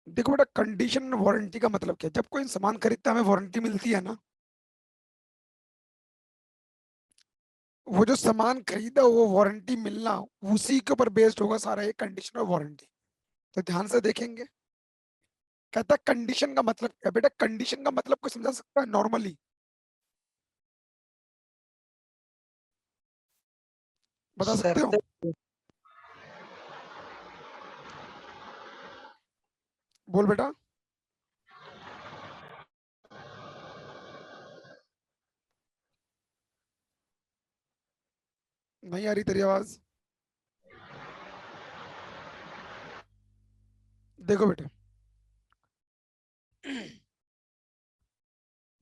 देखो बेटा, condition warranty का मतलब क्या है? जब कोई सामान खरीदता है हमें वारंटी मिलती है ना। वो जो सामान खरीदा वो वारंटी मिलना, उसी के ऊपर बेस्ड होगा सारा ये कंडीशन और वारंटी। तो ध्यान से देखेंगे। कहता है कंडीशन का मतलब क्या है? बेटा कंडीशन का मतलब कोई समझा सकता है नॉर्मली? बता सकते हो? शर्त। बोल बेटा। नहीं आ रही तेरी आवाज। देखो बेटा,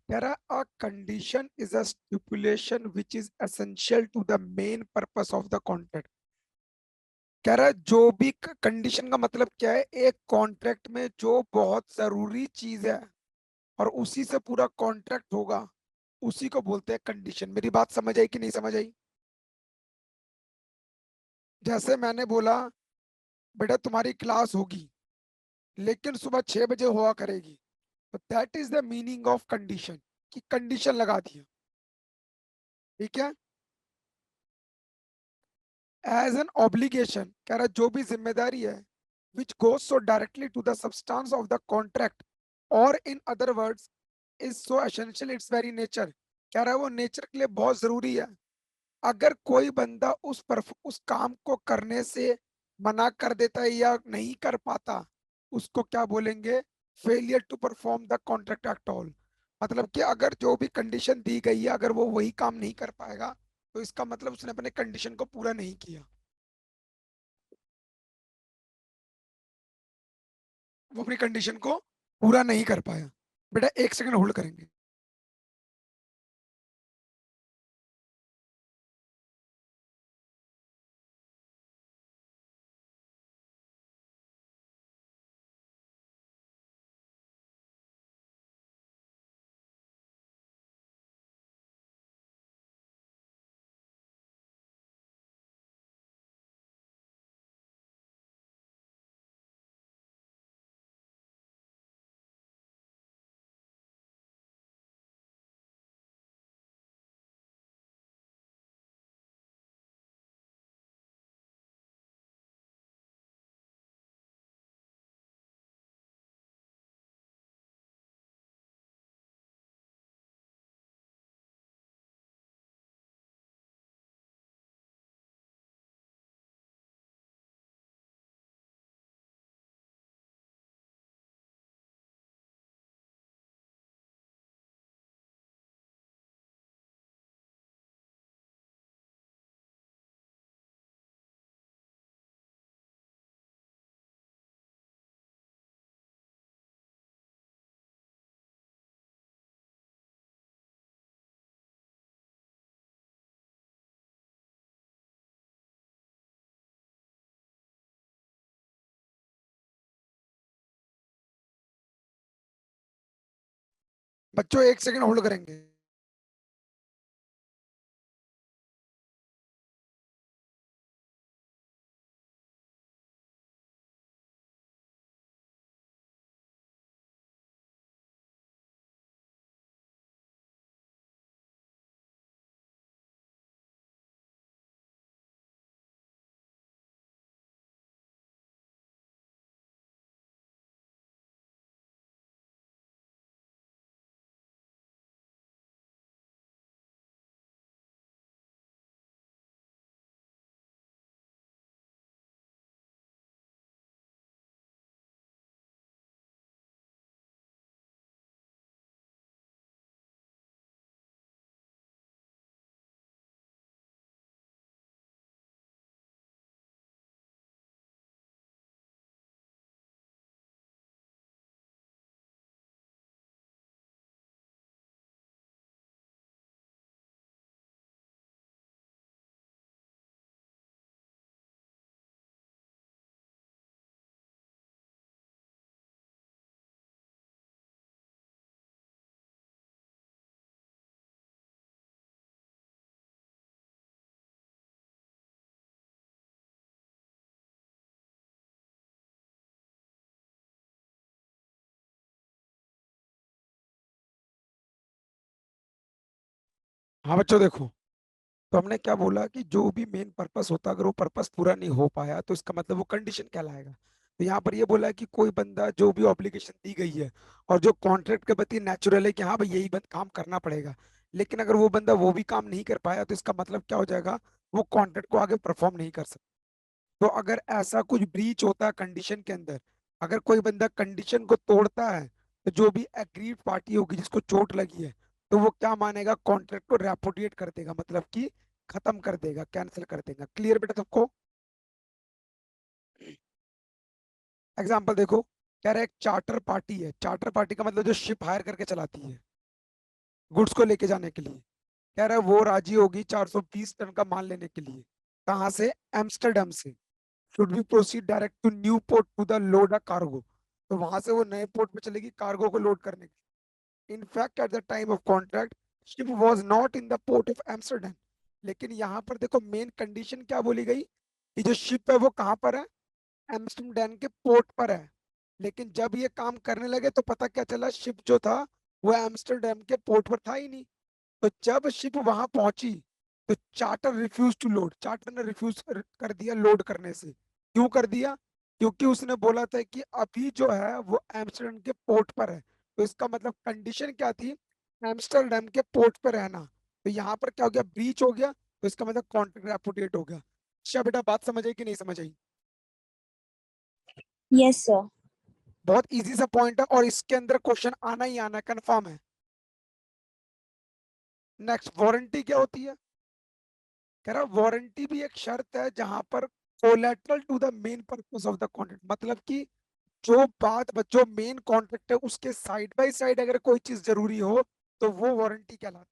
कह रहा a condition is a stipulation which is essential to the main purpose of the contract. कह रहा है जो भी कंडीशन का मतलब क्या है? एक कॉन्ट्रैक्ट में जो बहुत जरूरी चीज है और उसी से पूरा कॉन्ट्रैक्ट होगा, उसी को बोलते हैं कंडीशन। मेरी बात समझ आई कि नहीं समझ आई? जैसे मैंने बोला, बेटा तुम्हारी क्लास होगी लेकिन सुबह 6 बजे हुआ करेगी, तो that is the meaning of condition, कि कंडीशन लगा दिया। ठीक है। एज एन ऑब्लिगेशन, कह रहा है जो भी जिम्मेदारी है which goes so directly to the substance of the contract, और in other words is so essential its very nature. कह रहा है वो नेचर के लिए बहुत जरूरी है। अगर कोई बंदा उस काम को करने से मना कर देता है या नहीं कर पाता, उसको क्या बोलेंगे? Failure to perform the contract at all. मतलब कि अगर जो भी कंडीशन दी गई है अगर वो वही काम नहीं कर पाएगा, तो इसका मतलब उसने अपने कंडीशन को पूरा नहीं किया, वो अपनी कंडीशन को पूरा नहीं कर पाया। बेटा 1 सेकंड होल्ड करेंगे। बच्चों 1 सेकंड होल्ड करेंगे। हाँ बच्चों देखो, तो हमने क्या बोला कि जो भी मेन पर्पस होता है, अगर वो पर्पस पूरा नहीं हो पाया तो इसका मतलब वो कंडीशन कहलाएगा। तो यहाँ पर ये बोला है कि कोई बंदा जो भी ऑब्लिगेशन दी गई है और जो कॉन्ट्रैक्ट के प्रति नेचुरल है कि हाँ भाई यही बंद काम करना पड़ेगा, लेकिन अगर वो बंदा वो भी काम नहीं कर पाया तो इसका मतलब क्या हो जाएगा, वो कॉन्ट्रैक्ट को आगे परफॉर्म नहीं कर सकता। तो अगर ऐसा कुछ ब्रीच होता है कंडीशन के अंदर, अगर कोई बंदा कंडीशन को तोड़ता है, तो जो भी एग्रीड पार्टी होगी जिसको चोट लगी है, तो वो क्या मानेगा, कॉन्ट्रैक्ट को रेपुडिएट कर देगा, मतलब कि खत्म कर देगा, कैंसिल कर देगा। क्लियर बेटा सबको? एग्जाम्पल देखो, कह रहा है एक चार्टर पार्टी है, चार्टर पार्टी का मतलब जो शिप हायर करके चलाती है गुड्स को लेके जाने के लिए, कह रहा है वो राजी होगी 420 टन का माल लेने के लिए। कहाँ से? एम्स्टरडम से। Should be proceed direct to Newport to the load a cargo. तो वहां से वो नए पोर्ट पे चलेगी कार्गो को लोड करने के। In fact eight the time of contract ship was not in the port of Amsterdam. लेकिन यहाँ पर देखो मेन कंडीशन क्या बोली गई कि जो शिप है वो कहाँ पर है, एम्स्टरडम के पोर्ट पर है। लेकिन जब ये काम करने लगे तो पता क्या चला, शिप जो था वो एम्स्टरडम के पोर्ट पर था ही नहीं। तो जब शिप वहां पहुंची तो charter refuse to load, charter ने रिफ्यूज कर दिया लोड करने से। क्यों कर दिया? क्योंकि उसने बोला था कि अभी जो है वो एम्स्टर्डम के पोर्ट पर है। तो इसका मतलब कंडीशन क्या थी, एम्स्टर्डम के पोर्ट पर रहना। तो यहाँ पर क्या हो गया, ब्रीच हो गया, तो इसका मतलब कॉन्ट्रैक्ट रेपुडिएट हो गया। अच्छा बेटा बात समझ आई कि नहीं समझ आई? Yes sir. बहुत इजी सा पॉइंट है और इसके अंदर क्वेश्चन आना ही आना कंफर्म है। नेक्स्ट, वारंटी क्या होती है? कह रहा वारंटी भी एक शर्त है जहां पर collateral to the main purpose of the contract, मतलब कि जो मेन कॉन्ट्रैक्ट है उसके साइड बाय साइड अगर कोई चीज जरूरी हो तो वो वारंटी कहलाती है।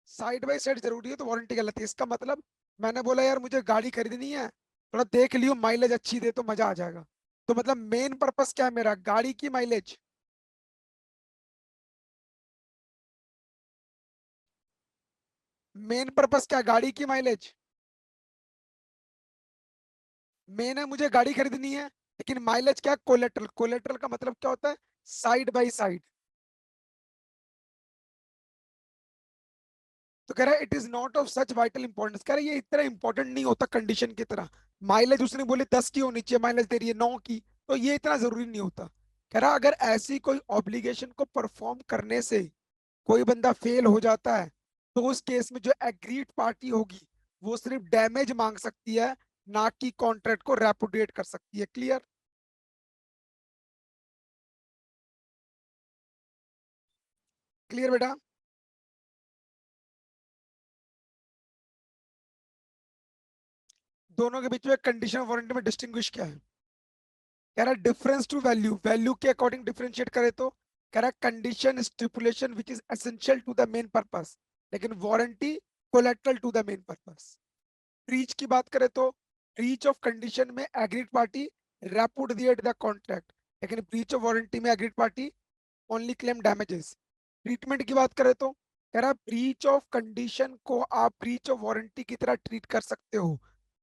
साइड बाय साइड जरूरी है तो वारंटी कहलाती है। इसका मतलब मैंने बोला यार मुझे गाड़ी खरीदनी है, थोड़ा देख लियो माइलेज अच्छी दे तो मजा आ जाएगा। तो मतलब मेन पर्पस क्या है मेरा, गाड़ी की माइलेज। मेन पर्पस क्या है? गाड़ी की माइलेज। मेन है मुझे गाड़ी खरीदनी है, लेकिन माइलेज क्या? कोलेट्रल। कोलेट्रल का मतलब क्या होता है? Side by side. तो कह रहा है it is not of such vital importance, कह रहा है ये इतना इंपॉर्टेंट नहीं होता कंडीशन की तरह। माइलेज उसने बोली 10 की होनी चाहिए, माइलेज दे रही है 9 की, तो ये इतना जरूरी नहीं होता। कह रहा अगर ऐसी कोई ऑब्लिगेशन को परफॉर्म करने से कोई बंदा फेल हो जाता है, तो उस केस में जो एग्रीड पार्टी होगी वो सिर्फ डैमेज मांग सकती है, ना कि कॉन्ट्रैक्ट को रेपुडिएट कर सकती है। क्लियर? क्लियर बेटा? दोनों के बीच में कंडीशन वारंटी में डिस्टिंग्विश क्या है? कह रहा डिफरेंस टू वैल्यू, वैल्यू के अकॉर्डिंग डिफरेंशिएट करे तो कह रहा condition stipulation which is essential to the main purpose, लेकिन warranty collateral to the main purpose. Breach की बात करें तो ब्रीच ऑफ कंडीशन में aggrieved party repudiate the contract, लेकिन ब्रीच ऑफ वारंटी में aggrieved party only claim damages. Treatment की बात करें तो कह रहा ब्रीच ऑफ कंडीशन को आप ब्रीच ऑफ वारंटी की तरह ट्रीट कर सकते हो,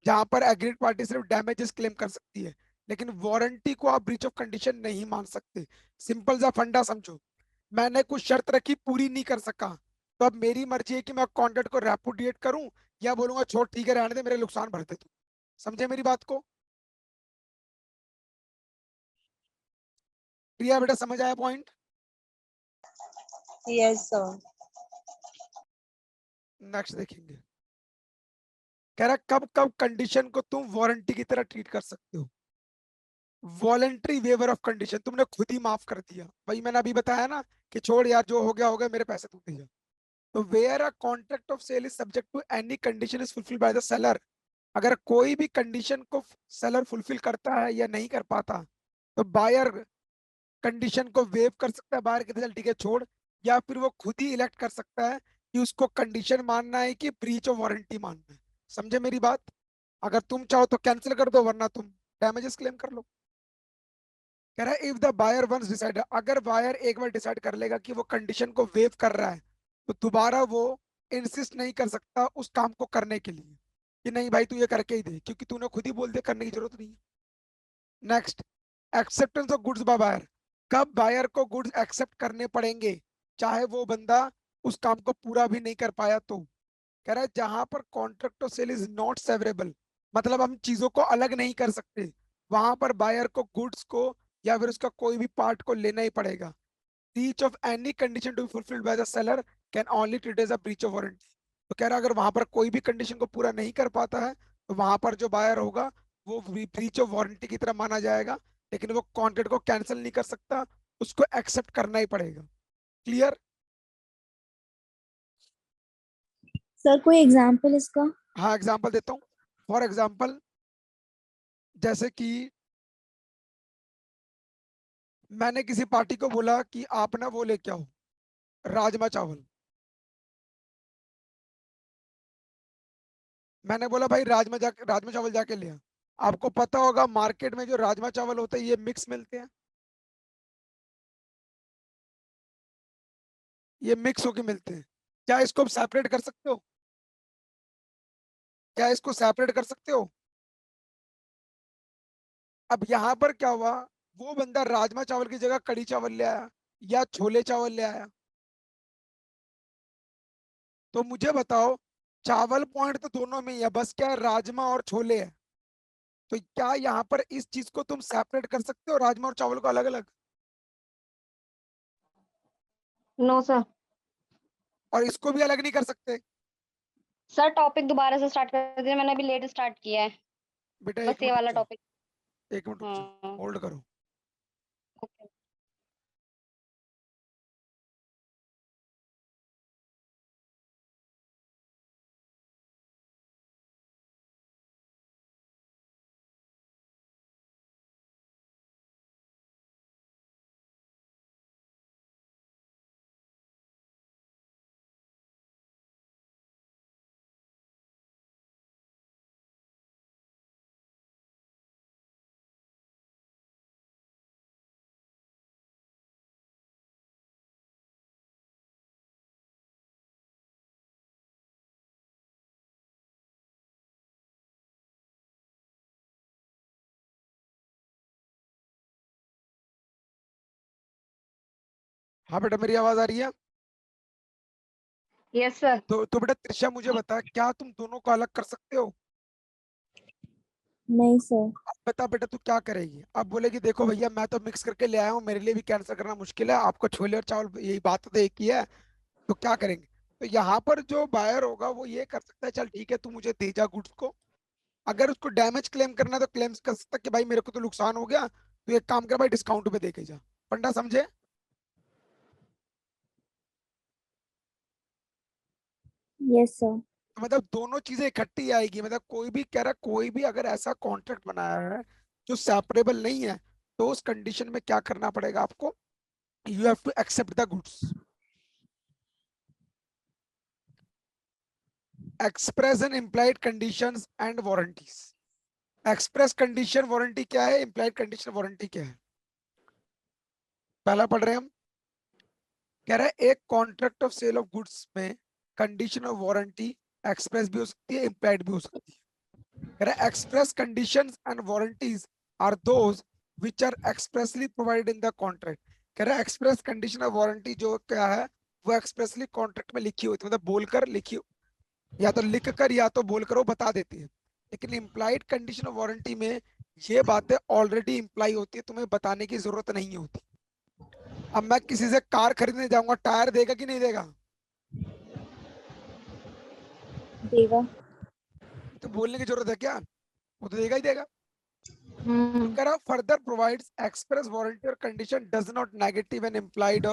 जहां पर एग्रीड पार्टी सिर्फ डैमेजेस क्लेम कर सकती है, लेकिन वारंटी को आप ब्रीच ऑफ कंडीशन नहीं मान सकते। सिंपल सा फंडा समझो, मैंने कुछ शर्त रखी पूरी नहीं कर सका, तो अब मेरी मर्जी है कि मैं कॉन्ट्रैक्ट को रेपुडिएट करूं या बोलूंगा छोड़ ठीक है रहने दे मेरे नुकसान भर दे तू। समझे मेरी बात को? प्रिया बेटा समझ आया पॉइंट? Yes sir. नेक्स्ट देखेंगे। कह रहा कब कब कंडीशन को तुम वारंटी की तरह ट्रीट कर सकते हो। वॉलेंट्री वेवर ऑफ कंडीशन, तुमने खुद ही माफ कर दिया, वही मैंने अभी बताया ना कि छोड़ यार जो हो गया मेरे पैसे तू दे जा। तो where a contract of sale is subject to any condition is fulfil by the seller, अगर कोई भी कंडीशन को सेलर फुलफिल करता है या नहीं कर पाता, तो बायर कंडीशन को वेव कर सकता है, बायर कहते चल ठीक है छोड़, या फिर वो खुद ही इलेक्ट कर सकता है कि उसको कंडीशन मानना है कि ब्रीच ऑफ वारंटी मानना है। समझे मेरी बात? अगर तुम चाहो तो कैंसिल कर दो, वरना तुम डैमेजेस क्लेम कर लो। कह रहा है if the buyer once decide, अगर बायर एक बार डिसाइड कर लेगा कि वो कंडीशन को वेव कर रहा है, तो दोबारा वो इंसिस्ट नहीं कर सकता उस काम को करने के लिए कि नहीं भाई तू ये करके ही दे, क्योंकि तूने खुद ही बोल दिया करने की जरूरत नहीं है। Next, acceptance of goods by buyer, कब बायर को गुड्स एक्सेप्ट करने पड़ेंगे, चाहे वो बंदा उस काम को पूरा भी नहीं कर पाया तो कह रहा है जहां पर contract of sale is not severable, मतलब हम चीजों को अलग नहीं कर सकते, वहां पर बायर को गुड्स को या फिर उसका कोई भी पार्ट को लेना ही पड़ेगा। Breach of any condition to be fulfilled by the seller can only treat as a breach of warranty. तो कह रहा है अगर वहां पर कोई भी कंडीशन को पूरा नहीं कर पाता है तो वहां पर जो बायर होगा वो ब्रीच ऑफ वारंटी की तरह माना जाएगा, लेकिन वो कॉन्ट्रैक्ट को कैंसिल नहीं कर सकता, उसको एक्सेप्ट करना ही पड़ेगा। क्लियर? सर कोई एग्जांपल इसका? हाँ एग्जांपल देता हूँ। फॉर एग्जांपल जैसे कि मैंने किसी पार्टी को बोला कि आप ना वो लेके आओ, राजमा चावल। मैंने बोला भाई राजमा चावल जाके ले आ। आपको पता होगा मार्केट में जो राजमा चावल होते हैं ये मिक्स मिलते हैं, ये मिक्स होके मिलते हैं। क्या इसको सेपरेट कर सकते हो? क्या इसको सेपरेट कर सकते हो? अब यहाँ पर क्या हुआ, वो बंदा राजमा चावल की जगह कड़ी चावल ले आया या छोले चावल ले आया, तो मुझे बताओ चावल पॉइंट तो दोनों में ही है, बस क्या है राजमा और छोले है। तो क्या यहाँ पर इस चीज को तुम सेपरेट कर सकते हो राजमा और चावल को अलग अलग? No sir. और इसको भी अलग नहीं कर सकते? सर टॉपिक दोबारा से स्टार्ट कर दीजिए, मैंने अभी लेट स्टार्ट किया है। बेटा बस एक ये मिनट रुक वाला जाओ, टॉपिक। एक मिनट रुक जाओ, हाँ। होल्ड करो। ओके। हाँ बेटा मेरी आवाज आ रही है? Yes sir. तो बेटा त्रिशा मुझे बता क्या तुम दोनों को अलग कर सकते हो? नहीं सर। अब बता बेटा तू क्या करेगी? अब बोलेगी देखो भैया मैं तो मिक्स करके ले आया हूँ, मेरे लिए भी कैंसिल करना मुश्किल है, आपको छोले और चावल यही बात तो एक ही है, तो क्या करेंगे? तो यहाँ पर जो बायर होगा वो ये कर सकता है चल ठीक है तू मुझे दे जा गुड्स को। अगर उसको डैमेज क्लेम करना है तो क्लेम कर सकता है कि भाई मेरे को तो नुकसान हो गया, तो एक काम कर भाई डिस्काउंट पे दे के जा। पंडा समझे? Yes sir. तो मतलब दोनों चीजें इकट्ठी आएगी, मतलब कोई भी कह रहा कोई भी अगर ऐसा कॉन्ट्रैक्ट बनाया है जो सेपरेबल नहीं है तो उस कंडीशन में क्या करना पड़ेगा आपको, you have to accept the goods. Express and implied conditions and warranties. Express condition warranty क्या है, इम्प्लाइड कंडीशन वारंटी क्या है? पहला पढ़ रहे हैं हम। कह रहा है एक contract of sale of goods में कंडीशन ऑफ वारंटी एक्सप्रेस भी हो सकती है, इम्प्लाइड भी हो सकती है। कह रहा है express conditions and warranties are those which are expressly provided in the contract. कह रहा है एक्सप्रेस कंडीशन ऑफ वारंटी जो क्या है वो एक्सप्रेसली कॉन्ट्रैक्ट में लिखी होती है, मतलब बोलकर लिखी, या तो लिख कर या तो बोलकर वो बता देती है। लेकिन इम्प्लाइड कंडीशन ऑफ वारंटी में ये बातें ऑलरेडी इम्प्लाई होती है, तुम्हें बताने की जरूरत नहीं होती। अब मैं किसी से कार खरीदने जाऊंगा, टायर देगा कि नहीं देगा? देगा। तो बोलने की जरूरत है क्या? वो तो देगा ही देगा। तो हम्म। कह रहा फर्दर प्रोवाइड्स एक्सप्रेस वारंटी और condition does not negative and implied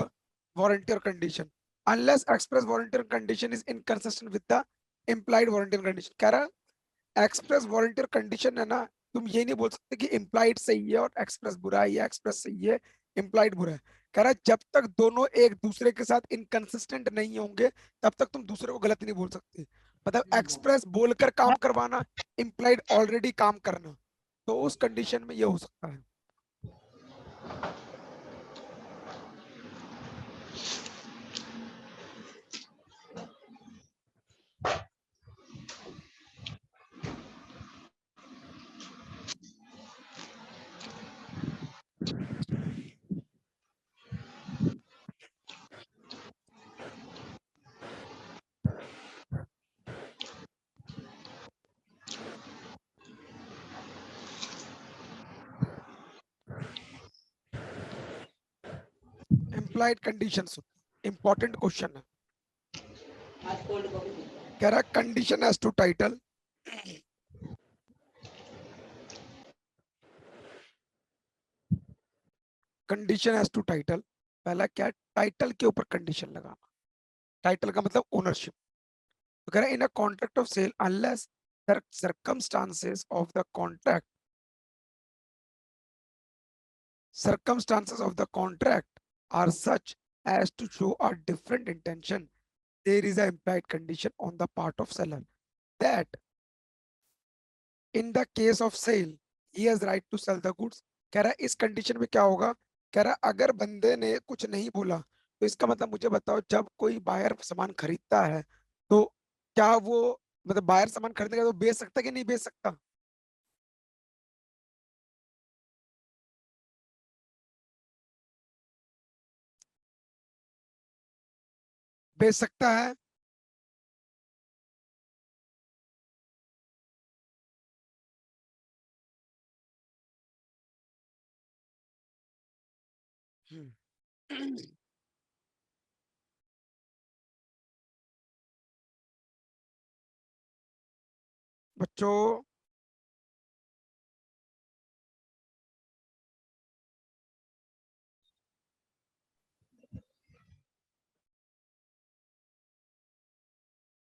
warranty और कंडीशन अनलेस एक्सप्रेस वारंटी और condition is inconsistent with the implied warranty और कंडीशन। कह रहा एक्सप्रेस वारंटी और कंडीशन है ना, तुम ये नहीं बोल सकते कि इम्प्लाइड सही है और एक्सप्रेस बुरा है या एक्सप्रेस सही है इम्प्लाइड बुरा है। कह रहा है जब तक दोनों एक दूसरे के साथ इनकंसिस्टेंट नहीं होंगे तब तक तुम दूसरे को गलत नहीं बोल सकते। मतलब एक्सप्रेस बोलकर काम करवाना, इम्प्लाइड ऑलरेडी काम करना, तो उस कंडीशन में ये हो सकता है। implied conditions. Important question है. कह रहा condition as to title. Condition as to title. पहला क्या, टाइटल के ऊपर कंडीशन लगाना. टाइटल का मतलब ओनरशिप. तो कह रहा है in a contract of sale unless the circumstances of the contract are such as to show a different intention, there is an implied condition on the part of seller that in the case of sale he has right to sell the goods. कह रहा है इस condition में क्या होगा. कह रहा है अगर बंदे ने कुछ नहीं बोला तो इसका मतलब मुझे बताओ, जब कोई बायर सामान खरीदता है तो क्या वो, मतलब बायर सामान खरीदेगा तो बेच सकता है कि नहीं बेच सकता. बेच सकता है. बच्चों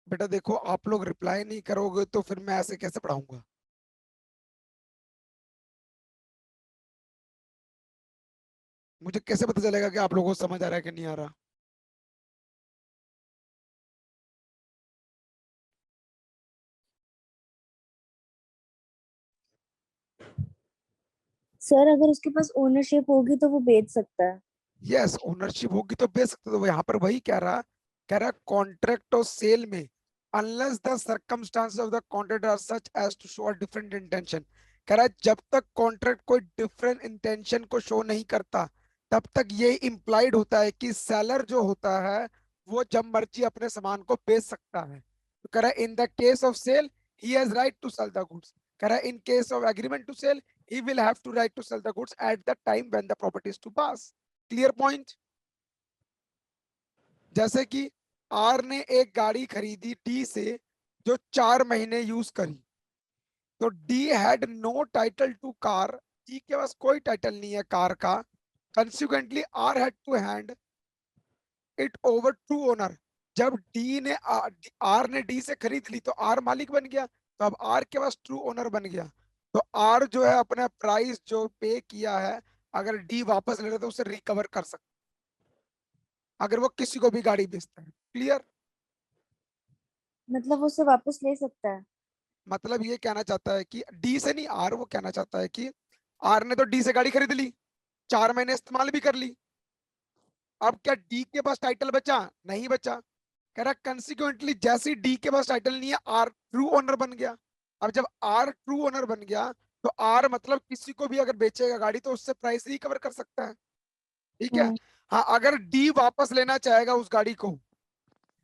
बेटा देखो, आप लोग रिप्लाई नहीं करोगे तो फिर मैं ऐसे कैसे पढ़ाऊंगा. मुझे कैसे पता चलेगा कि आप लोगों को समझ आ रहा है कि नहीं आ रहा. सर अगर उसके पास ओनरशिप होगी तो वो बेच सकता है. यस, ओनरशिप होगी तो बेच सकते हो. यहाँ पर वही कह रहा कॉन्ट्रैक्ट और सेल में unless the circumstances of the contract are such as to show a different intention. कह रहा है जब तक कॉन्ट्रैक्ट कोई डिफरेंट इंटेंशन को शो नहीं करता तब तक ये इम्प्लाइड होता है कि सेलर जो होता है वो जब मर्जी अपने सामान को बेच सकता है. तो कह रहा है in the case of sale he has right to sell the goods. कह रहा है in case of agreement to sell he will have to right to sell the goods at the time when the property is to pass. Clear point. जैसे कि are ने एक गाड़ी खरीदी D से जो 4 महीने यूज करी, तो D had no title to car. D के पास कोई टाइटल नहीं है कार का. Consequently R had to hand it over to owner. जब डी ने आर ने डी से खरीद ली तो आर मालिक बन गया, तो अब आर के पास ट्रू ओनर बन गया. तो आर जो है अपना प्राइस जो पे किया है अगर डी वापस ले रहा तो उसे रिकवर कर सकता अगर वो किसी को भी गाड़ी बेचता है. क्लियर. मतलब वो उसे वापस ले सकता है. मतलब ये कहना चाहता है कि डी से नहीं, आर वो कहना चाहता है कि आर ने तो डी से गाड़ी खरीद ली, 4 महीने इस्तेमाल भी कर ली. अब क्या डी के पास टाइटल बचा? नहीं बचा. कह रहा कंसिक्वेंटली जैसे डी के पास टाइटल नहीं है आर ट्रू ओनर बन गया. अब जब आर ट्रू ओनर बन गया तो आर मतलब किसी को भी अगर बेचेगा गाड़ी तो उससे प्राइस रिकवर कर सकता है. ठीक है. हाँ, अगर डी वापस लेना चाहेगा उस गाड़ी को,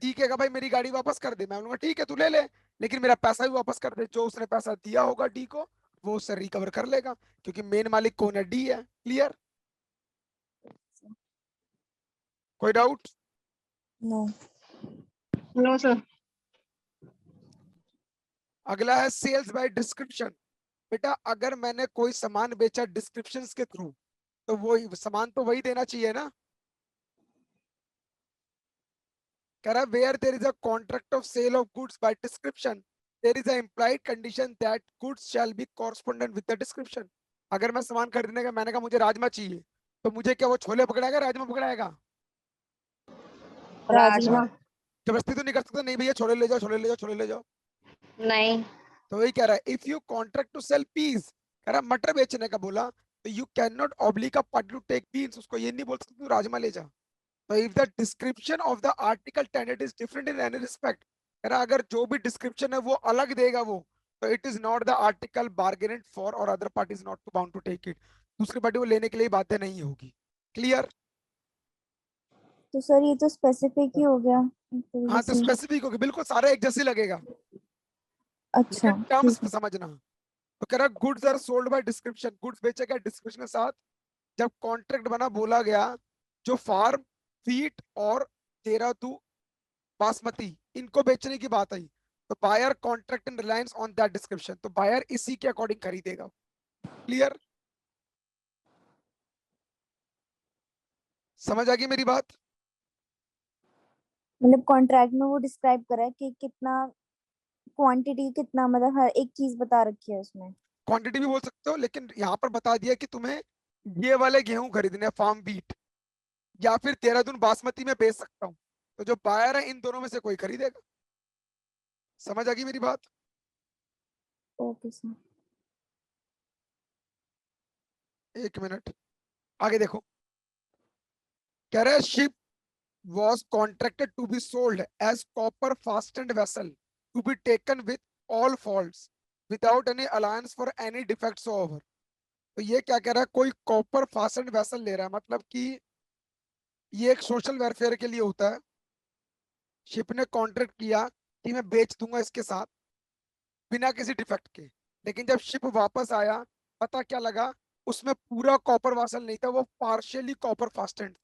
डी कहेगा भाई मेरी गाड़ी वापस कर दे, मैं बोलूंगा ठीक है तू ले ले, लेकिन मेरा पैसा भी वापस कर दे. जो उसने पैसा दिया होगा डी को वो उससे रिकवर कर लेगा क्योंकि मेन मालिक कौन है? डी है. क्लियर. कोई डाउट? नो. No sir. अगला है सेल्स बाय डिस्क्रिप्शन. बेटा अगर मैंने कोई सामान बेचा डिस्क्रिप्शन के थ्रू तो वो सामान तो वही देना चाहिए ना. कह रहा where there is a contract of sale of goods by description there is a implied condition that goods shall be correspondent with the description. अगर मैं सामान खरीदने का मैंने कहा मुझे राजमा चाहिए तो मुझे क्या वो छोले पकड़ाएगा राजमा पकड़ाएगा? राजमा. जबरदस्ती तो नहीं कर सकता, नहीं भैया छोले ले जाओ छोले ले जाओ छोले ले जाओ. नहीं. तो वही कह रहा है if you contract to sell peas, कह रहा मटर बेचने का बोला तो you can not oblige a party to take beans. उसको ये नहीं बोल सकते तू राजमा ले जा. So if the description of the article tenant is different in any respect, अगर जो भी description है वो अलग देगा वो, तो it is not the article bargained for or other party is not bound to take it. दूसरी पार्टी वो लेने के लिए बाध्य नहीं होगी. क्लियर. तो सर ये तो स्पेसिफिक ही हो गया एक हाँ तरीके तो से. स्पेसिफिक होगी, बिल्कुल सारा एक जैसे लगेगा अच्छा लेकिन टर्म्स ठीक है. समझना. तो कह रहा goods are sold by description, goods बेचेगा डिस्क्रिप्शन के साथ. जब कॉन्ट्रैक्ट बना बोला गया जो फार्म व्हीट और देहरादून बासमती, इनको बेचने की बात आई, तो buyer contract in reliance on that description, तो बायर इसी के अकॉर्डिंग खरीदेगा। क्लियर? समझ आ गई मेरी बात? मतलब कॉन्ट्रैक्ट में वो डिस्क्राइब करा है कि कितना क्वांटिटी, कितना, मतलब हर एक चीज बता रखी है उसमें। क्वांटिटी भी बोल सकते हो, लेकिन यहाँ पर बता दिया कि तुम्हें ये वाले गेहूं खरीदने हैं, फार्म बीट, या फिर देहरादून बासमती में बेच सकता हूँ, तो जो बायर है इन दोनों में से कोई खरीदेगा। समझ आ गई मेरी बात? Okay sir. एक मिनट, आगे देखो। कह रहा है ship was contracted to be sold as copper fastened vessel to be taken with all faults without any allowance for any defects over। तो ये क्या कह रहा है, कोई कॉपर फास्टेंड वेसल ले रहा है, मतलब कि ये एक सोशल वेलफेयर के लिए होता है। शिप ने कॉन्ट्रैक्ट किया कि मैं बेच दूंगा इसके साथ बिना किसी डिफेक्ट के, लेकिन जब शिप वापस आया, पता क्या लगा, उसमें पूरा कॉपर वासल नहीं था, वो पार्शियली कॉपर फास्टेंड।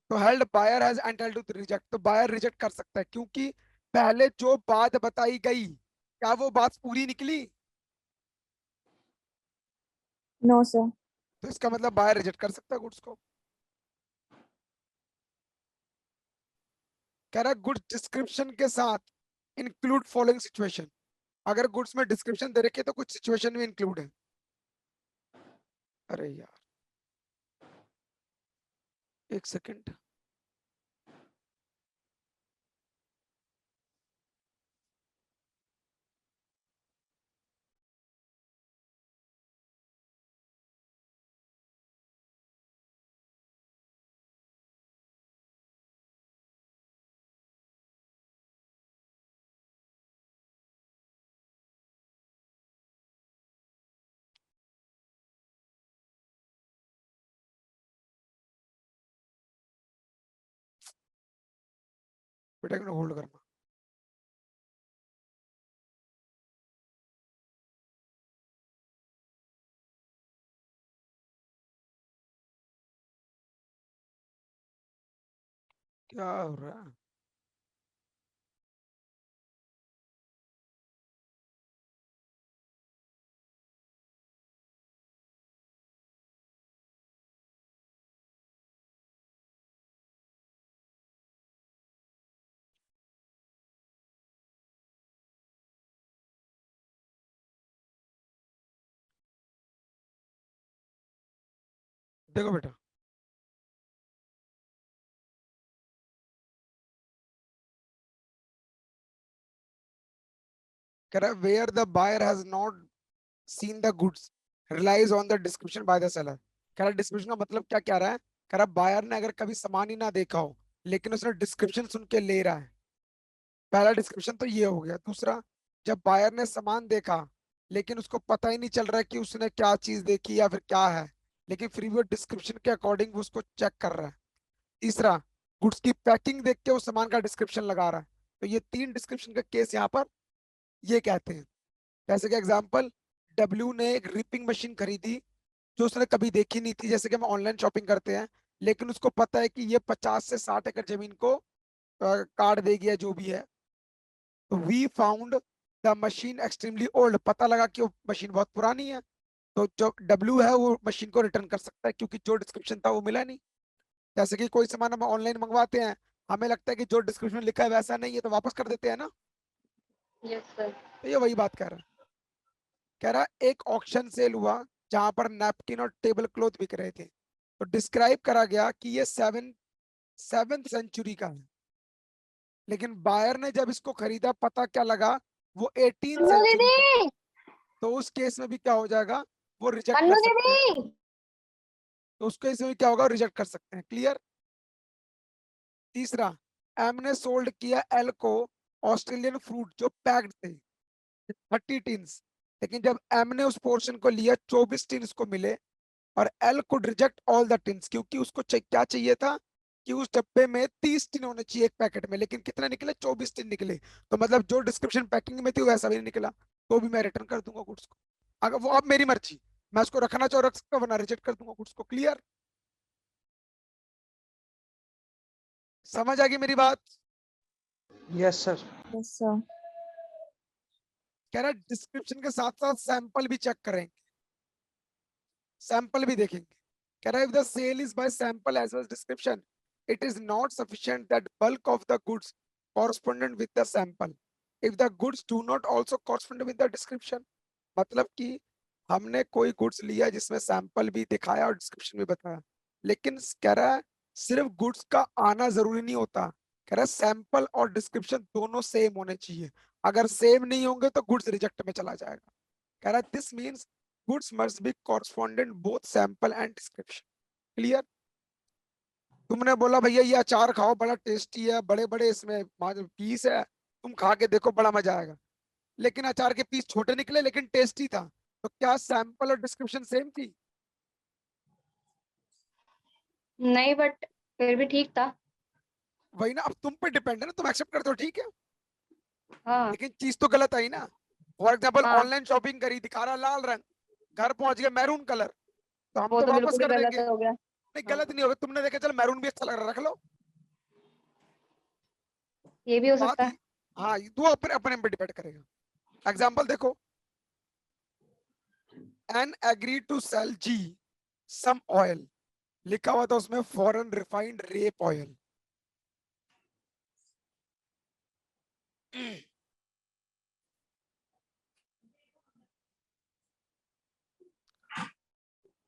तो held buyer has entitled to reject, तो बायर रिजेक्ट कर सकता है, क्योंकि पहले जो बात बताई गई, क्या वो बात पूरी निकली? No sir. तो इसका मतलब बायर रिजेक्ट कर सकता है गुड्स को। कह रहा है गुड्स डिस्क्रिप्शन के साथ इंक्लूड फॉलोइंग सिचुएशन, अगर गुड्स में डिस्क्रिप्शन दे रखे तो कुछ सिचुएशन भी इंक्लूड है। अरे यार, एक सेकंड। बेटा होल्ड करना। क्या हो रहा है? देखो बेटा, कह रहा है where the buyer has not seen the goods relies on the description by the seller. कह रहा है डिस्क्रिप्शन का मतलब क्या कह रहा है, कह रहा है बायर ने अगर कभी सामान ही ना देखा हो, लेकिन उसने डिस्क्रिप्शन सुन के ले रहा है। पहला डिस्क्रिप्शन तो ये हो गया। दूसरा, जब बायर ने सामान देखा, लेकिन उसको पता ही नहीं चल रहा है कि उसने क्या चीज देखी या फिर क्या है, लेकिन फिर भी वो डिस्क्रिप्शन के अकॉर्डिंग उसको चेक कर रहा है। तीसरा, गुड्स की पैकिंग देख के उस सामान का डिस्क्रिप्शन लगा रहा है। तो ये तीन डिस्क्रिप्शन का केस यहाँ पर ये कहते हैं। जैसे कि एग्जांपल, डब्ल्यू ने एक रिपिंग मशीन खरीदी जो उसने कभी देखी नहीं थी, जैसे कि हम ऑनलाइन शॉपिंग करते हैं, लेकिन उसको पता है कि ये 50 से 60 एकड़ जमीन को काट देगी या जो भी है। तो we found the machine extremely old, पता लगा कि वो मशीन बहुत पुरानी है। तो जो डब्ल्यू है वो मशीन को रिटर्न कर सकता है, क्योंकि जो डिस्क्रिप्शन था वो मिला नहीं। जैसे कि कोई सामान हम ऑनलाइन मंगवाते हैं, हमें लगता है कि जो डिस्क्रिप्शन लिखा है वैसा नहीं है, तो वापस कर देते हैं ना। Yes sir. तो ये वही बात कह रहा है। कह रहा है एक ऑक्शन सेल हुआ जहां पर नैपकिन और टेबल क्लॉथ बिक रहे थे, तो डिस्क्राइब करा गया कि ये सेवेंथ सेंचुरी का है, लेकिन बायर ने जब इसको खरीदा, पता क्या लगा, वो 18 अन्नू सेंचुरी का है। दीदी। तो उस केस में भी क्या हो जाएगा, वो रिजेक्ट कर अन्नू सकते हैं। दीदी। तो उस केस में भी क्या होगा, रिजेक्ट कर सकते हैं। क्लियर? तीसरा, एम ने सोल्ड किया एल को ऑस्ट्रेलियन फ्रूट जो पैक्ड थे 30 टिन्स, लेकिन जब एम ने उस पोर्शन को लिया 24 टिन्स को मिले, और L could reject all the tins, क्योंकि उसको क्या चाहिए था कि उस डब्बे में 30 टिन होने चाहिए एक पैकेट में, लेकिन कितना निकले, 24 टिन निकले। तो मतलब जो डिस्क्रिप्शन पैकिंग में थी वैसा भी नहीं निकला, तो भी मैं रिटर्न कर दूंगा गुड्स को। अगर वो अब मेरी मर्जी, मैं उसको रखना चाहूँ रख सकता हूँ, वरना रिजेक्ट कर दूंगा गुड्स को। क्लियर? समझ आ गई मेरी बात? Yes sir. Yes sir. कह रहा डिस्क्रिप्शन के साथ साथ सैंपल भी चेक करेंगे, सैंपल भी देखेंगे। कह रहा if the sale is by sample as well as description, it is not sufficient that bulk of the goods correspondent with the sample if the goods do not also correspond with the description। मतलब कि हमने कोई goods लिया जिसमें sample भी दिखाया और description भी बताया, लेकिन कह रहा है सिर्फ गुड्स का आना जरूरी नहीं होता। कह रहा है सैंपल और डिस्क्रिप्शन दोनों सेम होने चाहिए, अगर सेम नहीं होंगे तो गुड्स रिजेक्ट में चला जाएगा। कह रहा है this means goods must be correspondent both sample and description. Clear? तुमने बोला भैया ये अचार खाओ बड़ा टेस्टी है, बड़े बड़े इसमें पीस है, तुम खा के देखो बड़ा मजा आएगा, लेकिन अचार के पीस छोटे निकले लेकिन टेस्टी था, तो क्या सैंपल और डिस्क्रिप्शन सेम थी? नहीं, बट फिर भी ठीक था। वही ना, अब तुम पे डिपेंड है ना, तुम एक्सेप्ट करते हो ठीक है, हाँ लेकिन चीज तो गलत आई ना। फॉर एग्जाम्पल हाँ, ऑनलाइन शॉपिंग करी, दिखा रहा लाल रंग, घर पहुंच गया मैरून कलर, तो हम वो तो तो वापस बिल्कुल ही कर गलत देंगे। हो गया। नहीं हाँ, गलत नहीं होगा, तुमने देखा चल मैरून भी अच्छा लग रहा, रख लो। ये भी हो बात सकता ही, है। हाँ ये तो अपने अपने पे डिपेंड करेगा। एग्जाम्पल देखो, N agree to sell G some oil, लिखा हुआ था उसमें फॉरेन रिफाइंड रेप ऑयल।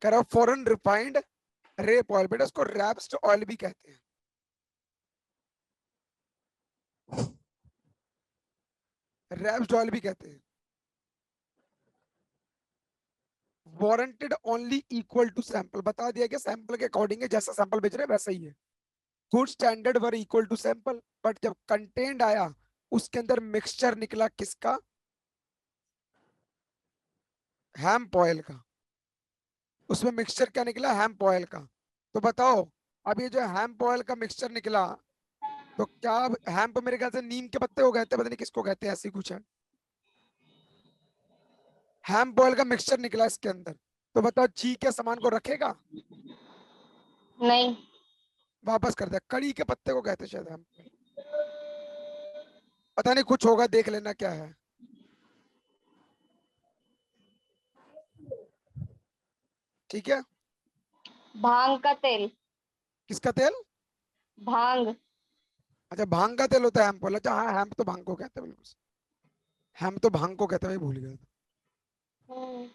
कह रहा फॉरेन रिफाइंड रेप ऑयल, बेटा उसको रैप्स्ड ऑयल भी कहते हैं, रैप्स्ड ऑयल भी कहते हैं। Warranted only equal to sample, बता दिया कि सैंपल के अकॉर्डिंग है, जैसा सैंपल बेच रहे हैं वैसा ही है। Good standard were equal to sample, but जब कंटेंट आया उसके अंदर मिक्सचर निकला किसका? हैम्प ऑयल का। उसमें मिक्सचर क्या निकला? हैम्प ऑयल का। तो बताओ, अब ये जो हैम्प ऑयल का मिक्सचर निकला, तो क्या हैम्प मेरे ख्याल से नीम के पत्ते को कहते हैं, पता नहीं किसको कहते हैं, ऐसी कुछ है। हैम्प ऑयल का मिक्सचर निकला इसके अंदर, तो बताओ जी क्या सामान को रखेगा? नहीं, वापस कर दिया। कड़ी के पत्ते को कहते हैं शायद हैम्प ऑयल, पता नहीं कुछ होगा, देख लेना क्या है। ठीक है, भांग का तेल। किसका तेल? भांग। अच्छा भांग का तेल होता है हैम्प ऑयल, अच्छा हाँ हैम्प तो भांग को कहते हैं बिल्कुल, हैम्प तो भांग को कहते हैं, मैं भूल गया था, हम्म,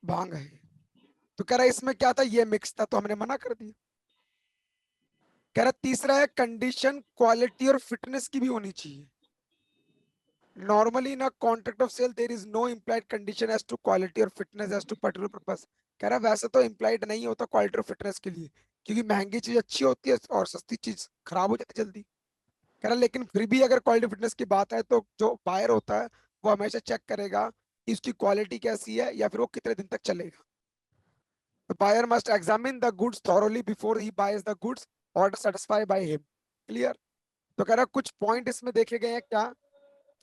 भांग है। तो कह रहा है इसमें क्या था, ये मिक्स था, तो हमने मना कर दिया। कह रहा तीसरा है कंडीशन क्वालिटी और फिटनेस की भी होनी चाहिए। नॉर्मली ना contract of sale there is no implied condition as to quality और fitness as to particular purpose. कह रहा वैसे तो इम्प्लाइड नहीं होता क्वालिटी और फिटनेस के लिए, क्योंकि महंगी चीज अच्छी होती है और सस्ती चीज खराब हो जाती है जल्दी। कह रहा लेकिन फिर भी अगर क्वालिटी फिटनेस की बात है तो जो बायर होता है वो हमेशा चेक करेगा कि उसकी क्वालिटी कैसी है या फिर वो कितने दिन तक चलेगा। The buyer must examine the goods thoroughly before he buys the goods or satisfied by him. Clear? तो कह रहा कुछ पॉइंट इसमें देखे गए हैं क्या?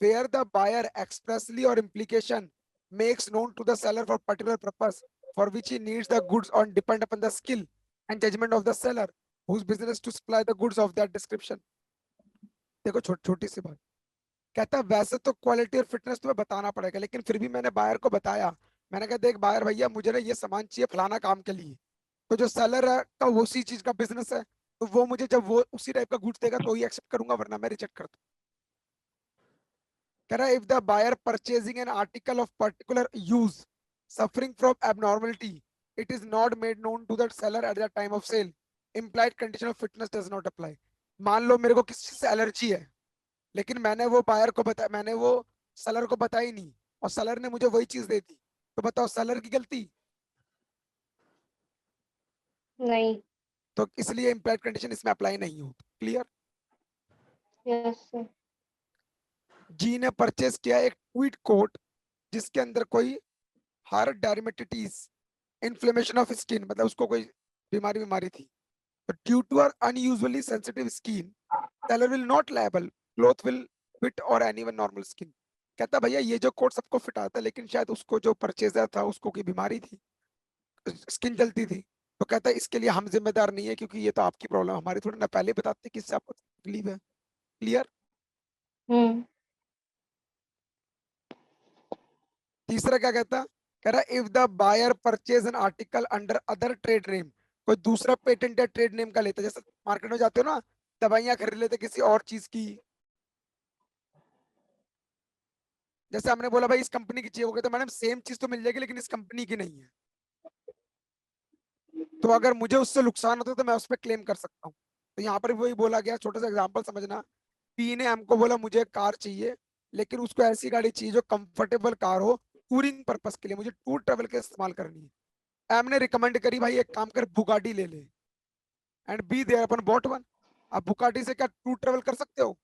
Where the buyer expressly or implication makes known to the seller for particular purpose for which he needs the goods on depend upon the skill and judgment of the seller whose business to supply the goods of that description। देखो छोटी सी बात, कहता है वैसे तो quality और fitness तुम्हें बताना पड़ेगा, लेकिन फिर भी मैंने बायर को बताया, मैंने कहा देख बायर भैया मुझे ना ये सामान चाहिए फलाना काम के लिए, तो जो सेलर है का वो उसी चीज का बिजनेस है, तो वो मुझे जब वो उसी टाइप का गुड्स देगा तो ही एक्सेप्ट करूंगा, वरना मैं रिजेक्ट कर दूं। कह रहा है if the buyer purchasing an article of particular use suffering from abnormality it is not made known to the seller at the time of sale, implied condition of fitness does not apply. मान लो मेरे को किसी चीज से allergy है, लेकिन मैंने वो बायर को बताया, मैंने वो सेलर को बताई नहीं, और सेलर ने मुझे वही चीज दे दी, तो बताओ सेलर की गलती? नहीं। तो इसलिए इम्प्लाइड कंडीशन इसमें अप्लाई नहीं होता। क्लियर? Yes sir. जी ने परचेस किया एक ट्वीट कोट जिसके अंदर कोई had dermatitis inflammation of skin, मतलब उसको कोई बीमारी बीमारी थी, तो due to R unusually sensitive skin seller will not liable, cloth will fit और एनीवन नॉर्मल स्किन। कहता भैया ये जो कोट सबको फिट आता है, लेकिन शायद उसको जो परचेजर था उसको कोई बीमारी थी, स्किन जलती थी, तो कहता है इसके लिए हम जिम्मेदार नहीं है, क्योंकि ये तो आपकी प्रॉब्लम, हमारी थोड़ी ना, पहले बताते कि इससे आपको तकलीफ है। क्लियर? हम्म। तीसरा क्या कहता, कह रहा if the buyer purchase an article under other trade name, कोई दूसरा पेटेंट या ट्रेड नेम का लेता है, जैसे मार्केट में जाते हो ना, दवाइयां खरीद लेते किसी और चीज की, जैसे हमने बोला भाई इस कंपनी की चाहिए, वो कहते मैडम सेम चीज तो मिल जाएगी लेकिन इस कंपनी की नहीं है, तो अगर मुझे उससे नुकसान होता है तो मैं उस पर क्लेम कर सकता हूँ। तो यहाँ पर भी वही बोला गया, छोटा सा एग्जांपल समझना। पी ने एम को बोला मुझे कार चाहिए, लेकिन उसको ऐसी गाड़ी चाहिए जो कंफर्टेबल कार हो, टूरिंग पर्पस के लिए, मुझे टूर ट्रेवल के इस्तेमाल करनी है। एम ने रिकमेंड करी भाई एक काम कर बुगाटी ले ले, and B thereupon bought one. अब बुगाटी से क्या टूर ट्रेवल कर सकते हो?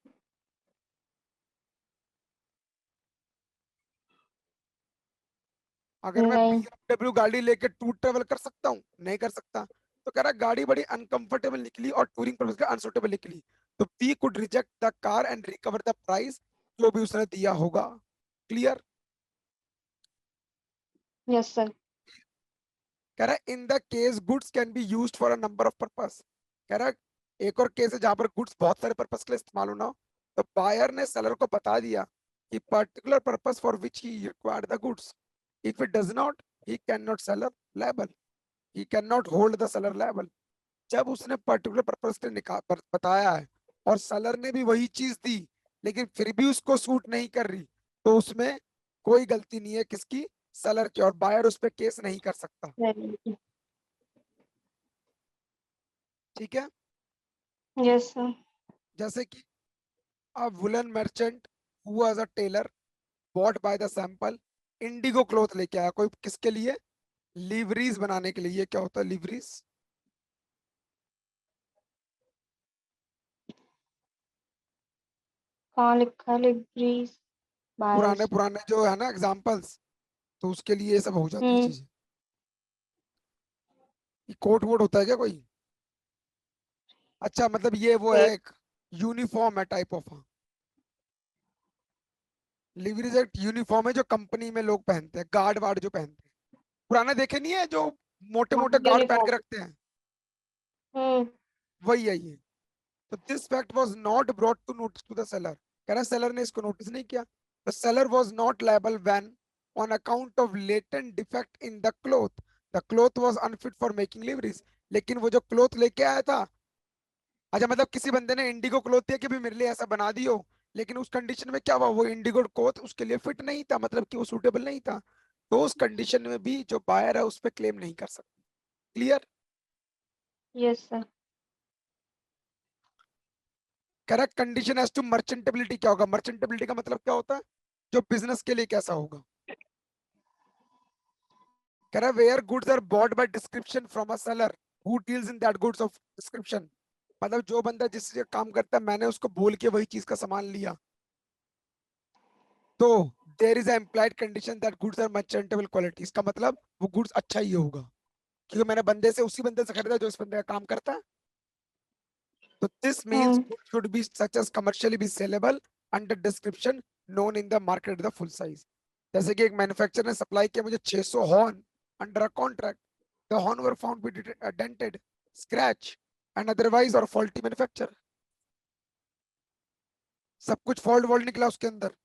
अगर मैं नहीं। BMW गाड़ी लेके टूर ट्रेवल कर सकता हूँ? नहीं कर सकता। तो कह रहा गाड़ी बड़ी अनकंफर्टेबल निकली और टूरिंग पर्पस का अनसुटेबल निकली, तो P could reject the car and recover the price जो भी उसने दिया होगा। क्लियर? Yes sir. कह रहा इन the case goods can be used for a number of purpose. कह रहा एक और केस है जहां पर गुड्स बहुत सारे पर्पस के लिए इस्तेमाल होना हो, तो बायर ने सेलर को बता दिया कि particular purpose for which he required the goods, if it does not he can not seller liable, he can not hold the seller liable. जब उसने पर्टिकुलर पर्पस के लिए बताया है और सेलर ने भी वही चीज दी, लेकिन फिर भी उसको सूट नहीं कर रही, तो उसमें कोई गलती नहीं है किसकी, सेलर की, और बायर उस पर केस नहीं कर सकता। ठीक है? Yes sir. जैसे कि a woolen merchant who was a tailor bought by the sample Indigo cloth लेके आया, कोई किसके लिए? लिवरीज बनाने के लिए। ये क्या होता है लिवरीज? कहाँ लिखा है लिब्रीज पुराने बायर्स? पुराने जो है ना एग्जांपल्स, तो उसके लिए ये सब हो जाती है हम्म। चीजें। ये कोट वोट होता है क्या कोई? अच्छा, मतलब ये वो है एक। एक यूनिफॉर्म है टाइप ऑफ। लिवरीज एक यूनिफॉर्म है जो कंपनी में लोग पहनते हैं, गार्ड वार्ड जो पहनते हैं, पुराने देखे नहीं है जो मोटे मोटे गार्ड पहन यूनिफॉर्म। के रखते हैं, हम्म। वही है ये। तो this fact was not brought to notice to the seller, कह रहा सेलर ने इसको नोटिस नहीं किया। The seller was not liable when on account of latent defect in the cloth was unfit for making liveries. लेकिन वो जो cloth लेके आया था, अच्छा मतलब किसी बंदे ने इंडिगो क्लॉथ दिया कि भी मेरे लिए ऐसा बना दियो, लेकिन उस कंडीशन में क्या हुआ, वो इंडिगो क्लॉथ उसके लिए फिट नहीं था, मतलब कि वो सूटेबल नहीं था, तो उस कंडीशन में भी जो बायर है उस पर क्लेम नहीं कर सकता। Clear? Yes sir. Correct condition as to merchantability क्या होगा? मर्चेंटेबिलिटी का मतलब क्या होता है? जो बिजनेस के लिए कैसा होगा। कह रहा है where goods are bought by description from a seller who deals in that goods of description, मतलब जो बंदा जिस काम करता है मैंने उसको बोल के वही चीज का सामान लिया, तो there is employed condition that goods are merchantable quality, इसका मतलब वो गुड्स अच्छा ही होगा, क्योंकि मैंने बंदे से उसी बंदे से खरीदा जो इस बंदे का काम करता है। तो this means hmm. Good should be such as commercially be saleable under description known in the market the full size. जैसे कि एक मैन्युफैक्चरर ने सप्लाई किया मुझे 600 horn under a contract, the horn were found be dented, scratch and otherwise और faulty manufacture, सब कुछ fault vault निकला उसके अंदर,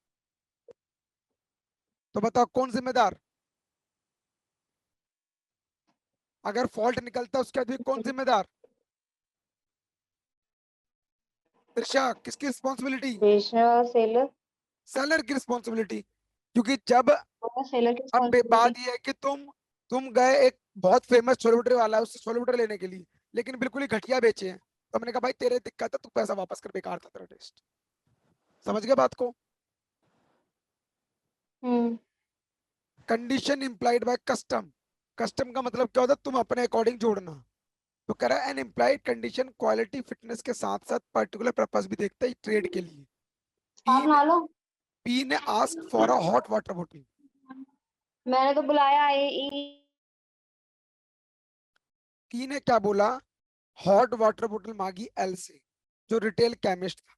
तो बताओ कौन जिम्मेदार? अगर फॉल्ट निकलता है उसके बाद भी कौन जिम्मेदार? त्रिशा किसकी रिस्पॉन्सिबिलिटी? बेचने वाला सेलर। सेलर की रिस्पॉन्सिबिलिटी, क्योंकि जब, सेलर की अब रिस्पॉन्सिबिलिटी। बात ये है कि तुम गए एक बहुत फेमस छोले भटूरे वाला है उससे छोले भटूरे लेने के लिए, लेकिन बिल्कुल ही घटिया बेचे हैं, तो हमने कहा भाई तेरे दिक्कत है, तू पैसा वापस कर, बेकार था तेरा टेस्ट। समझ गए बात को? हम्म। Condition implied by custom, custom का मतलब क्या होता है? तुम अपने अकॉर्डिंग जोड़ना। तो कह रहा है an implied condition quality fitness के साथ साथ पर्टिकुलर पर्पस भी देखता है ट्रेड के लिए। आप पी ने नहा लो। पी ने ask for a hot water बोतल, मैंने तो बुलाया है पी ने क्या बोला? हॉट वाटर बोतल मांगी एल से, जो रिटेल केमिस्ट था।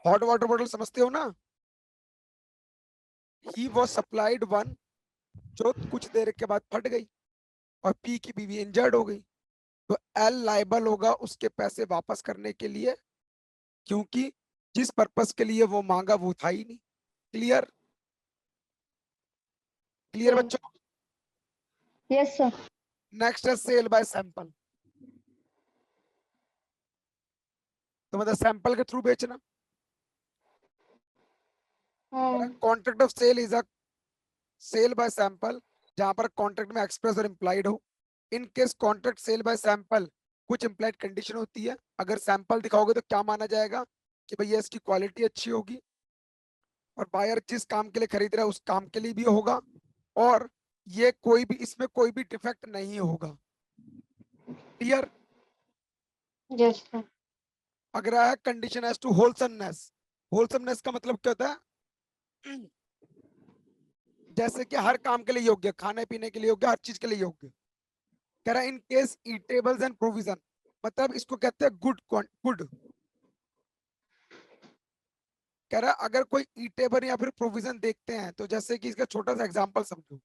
हॉट वाटर बोतल समझते हो ना? ही वॉज सप्लाइड वन, जो कुछ देर के बाद फट गई और पी की बीवी इंजर्ड हो गई। तो एल लाइबल होगा उसके पैसे वापस करने के लिए, क्योंकि जिस पर्पस के लिए वो मांगा वो था ही नहीं। क्लियर? Clear Yes. बच्चों? Yes, sir. नेक्स्ट है सेल बाय सैंपल। तो मतलब सैंपल के थ्रू बेचना। हाँ, contract of sale is a sale by sample, जहां पर कॉन्ट्रैक्ट में एक्सप्रेस और इम्प्लाइड हो। In case contract sale by sample, कुछ इम्प्लाइड कंडीशन होती है। अगर सैंपल दिखाओगे तो क्या माना जाएगा कि भैया इसकी क्वालिटी अच्छी होगी, और बायर जिस काम के लिए खरीद रहा है उस काम के लिए भी होगा, और ये कोई भी इसमें कोई भी डिफेक्ट नहीं होगा। क्लियर? yes, sir. अगर है condition as to wholesomeness. Wholesomeness का मतलब क्या होता है? जैसे कि हर काम के लिए योग्य, खाने पीने के लिए योग्य, हर चीज के लिए योग्य। कह रहा है in case eatables and provision, मतलब इसको कहते हैं गुड गुड। कह रहा है अगर कोई ईटेबल या फिर प्रोविजन देखते हैं, तो जैसे कि इसका छोटा सा एग्जांपल समझो।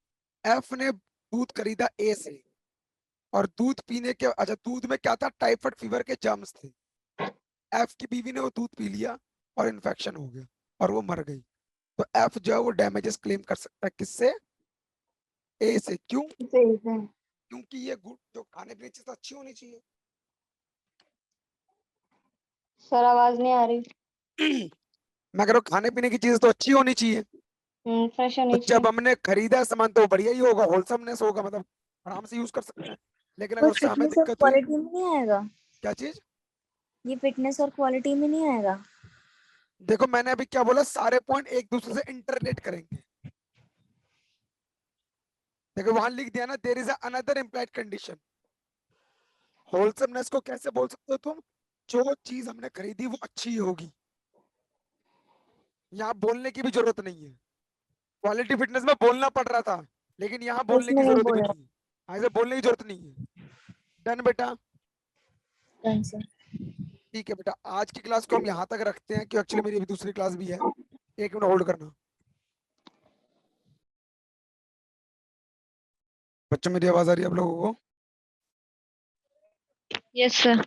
एफ ने दूध खरीदा ए से, और दूध पीने के, अच्छा दूध में क्या था, टाइफाइड फीवर के जर्म्स थे। एफ की बीवी ने वो दूध पी लिया और इन्फेक्शन हो गया और वो मर गई। तो एफ जो है वो डैमेजेस क्लेम कर सकता है किससे? ए से। क्यों? सही है। क्योंकि ये गुड जो खाने पीने की चीज अच्छी होनी चाहिए। सर आवाज नहीं आ रही। मैं कह रहा हूँ खाने पीने की चीज तो अच्छी होनी चाहिए। फ्रेश तो होनी जब चाहिए। हमने खरीदा सामान तो बढ़िया ही होगा, होलसमनेस होगा, मतलब आराम से यूज कर सकते हैं। लेकिन अगर कोई उससे हमें फिटनेस और दिक्कत हुई, क्वालिटी में नहीं आएगा? क्या चीज? ये फिटनेस और क्वालिटी में नहीं आएगा? देखो मैंने अभी क्या बोला, सारे पॉइंट एक दूसरे से इंटरलेट करेंगे। देखो वहां लिख दिया ना, there is another implied condition. Wholesomeness को कैसे बोल सकते हो तुम? जो चीज हमने खरीदी वो अच्छी होगी। यहाँ बोलने की भी जरूरत नहीं है। क्वालिटी फिटनेस में बोलना पड़ रहा था, लेकिन यहाँ तो बोलने इसमें की नहीं जरूरत भी बोल नहीं है। ऐसे बोलने की जरूरत नहीं है। डन बेटा? रहा सर। ठीक है बेटा, आज की क्लास को हम यहाँ तक रखते हैं, कि एक्चुअली मेरी अभी दूसरी क्लास भी है। 1 मिनट होल्ड करना। बच्चों मेरी आवाज आ रही है आप लोगों को? Yes sir.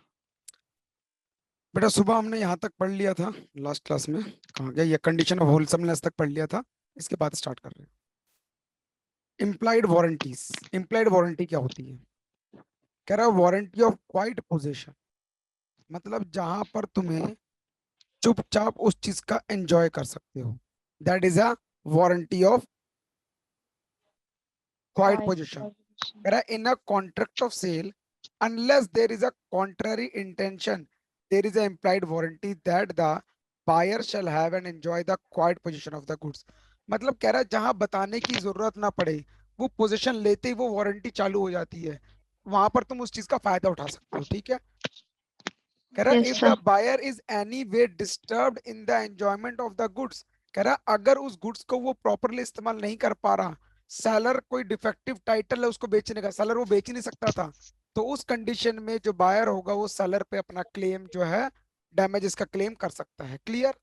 बेटा सुबह हमने यहाँ तक पढ़ लिया था, लास्ट क्लास में कहाँ गया, ये कंडीशन ऑफ होलसमनेस तक पढ़ लिया था। इसके बाद स्टार्ट कर रहे हैं इम्प्लाइड वारंटीज। इम्प्लाइड वारंटी क्या होती है? कह रहा है वारंटी ऑफ क्वाइट पोजेशन, मतलब जहां पर तुम्हें चुपचाप उस चीज का एंजॉय कर सकते हो, that is a warranty of quiet possession. कह रहा है in a contract of sale, unless there is a contrary intention, there is a implied warranty that the buyer shall have and enjoy the quiet possession of the goods। मतलब कह रहा है जहां बताने की जरूरत ना पड़े, वो पोजीशन लेते ही वो वारंटी चालू हो जाती है, वहां पर तुम उस चीज का फायदा उठा सकते हो। ठीक है? कह रहा yes if the sir. Buyer is any way disturbed in the enjoyment of the goods, कह रहा अगर उस गुड्स को वो प्रॉपरली इस्तेमाल नहीं कर पा रहा, सेलर कोई डिफेक्टिव टाइटल है उसको बेचने का, सेलर वो बेच ही नहीं सकता था, तो उस कंडीशन में जो बायर होगा वो सेलर पे अपना क्लेम जो है, डैमेजेस का क्लेम कर सकता है। क्लियर?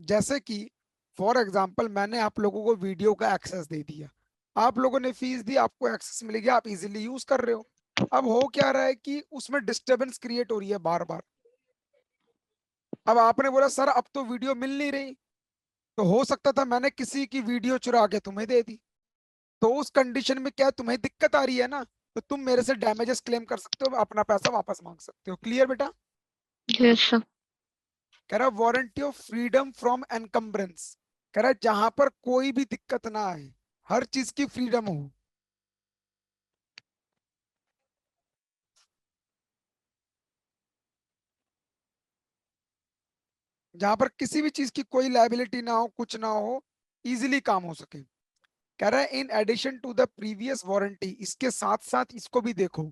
जैसे कि फॉर एग्जांपल मैंने आप लोगों को वीडियो का एक्सेस दे दिया, आप लोगों ने फीस दी, आपको एक्सेस मिल गया, आप इजीली यूज कर रहे हो। अब हो क्या रहा है कि उसमें डिस्टरबेंस क्रिएट हो रही है बार बार। अब आपने बोला सर अब तो वीडियो मिल नहीं रही, तो हो सकता था मैंने किसी की वीडियो चुरा के तुम्हें दे दी, तो उस कंडीशन में क्या तुम्हें दिक्कत आ रही है ना, तो तुम मेरे से डैमेजेस क्लेम कर सकते हो, अपना पैसा वापस मांग सकते हो। क्लियर बेटा? Yes sir. कह रहा वारंटी ऑफ फ्रीडम फ्रॉम एनकम्ब्रेंस, कह रहा जहां पर कोई भी दिक्कत ना आए, हर चीज की फ्रीडम हो। जहां पर किसी भी चीज की कोई लाइबिलिटी ना हो, कुछ ना हो, इजीली काम हो सके। कह रहा है in addition to the previous warranty, इसके साथ साथ इसको भी देखो।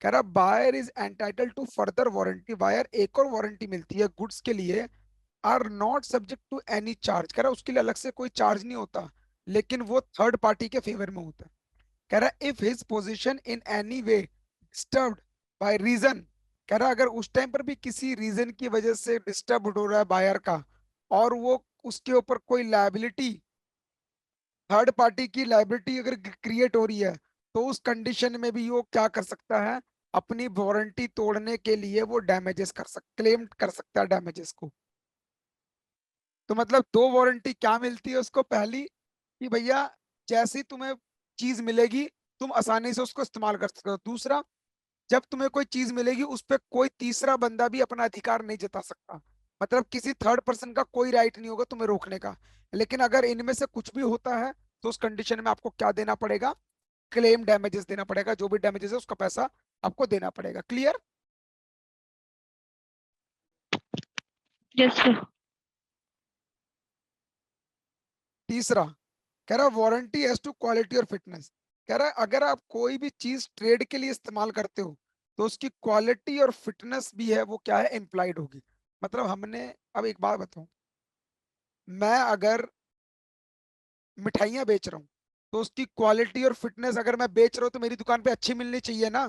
कह रहा buyer is entitle to further warranty, buyer एक और वारंटी मिलती है गुड्स के लिए, are not subject to any charge. कह रहा उसके लिए अलग से कोई चार्ज नहीं होता, लेकिन वो थर्ड पार्टी के फेवर में होता है। कह रहा if his position in any way disturbed by reason, कह रहा अगर उस टाइम पर भी किसी रीजन की वजह से डिस्टर्ब हो रहा है बायर का, और वो उसके ऊपर कोई लाइबिलिटी, थर्ड पार्टी की लाइबिलिटी अगर क्रिएट हो रही है, तो उस कंडीशन में भी वो क्या कर सकता है, अपनी वारंटी तोड़ने के लिए वो डैमेजेस क्लेम कर सकता है डैमेजेस को। तो मतलब दो वारंटी क्या मिलती है उसको, पहली कि भैया जैसी तुम्हें चीज मिलेगी तुम आसानी से उसको इस्तेमाल कर सकते हो। दूसरा, जब तुम्हें कोई चीज मिलेगी उस पर कोई तीसरा बंदा भी अपना अधिकार नहीं जता सकता, मतलब किसी थर्ड पर्सन का कोई राइट नहीं होगा तुम्हें रोकने का। लेकिन अगर इनमें से कुछ भी होता है तो उस कंडीशन में आपको क्या देना पड़ेगा, क्लेम डैमेजेस देना पड़ेगा, जो भी डैमेजेस है उसका पैसा आपको देना पड़ेगा। क्लियर? Yes sir. तीसरा कह रहा वारंटी एज टू क्वालिटी और फिटनेस। कह रहा है अगर आप कोई भी चीज ट्रेड के लिए इस्तेमाल करते हो तो उसकी क्वालिटी और फिटनेस भी है वो क्या है, इम्प्लाइड होगी। मतलब हमने, अब एक बात बताऊं, मैं अगर मिठाइयाँ बेच रहा हूँ तो उसकी क्वालिटी और फिटनेस अगर मैं बेच रहा हूँ तो मेरी दुकान पे अच्छी मिलनी चाहिए ना,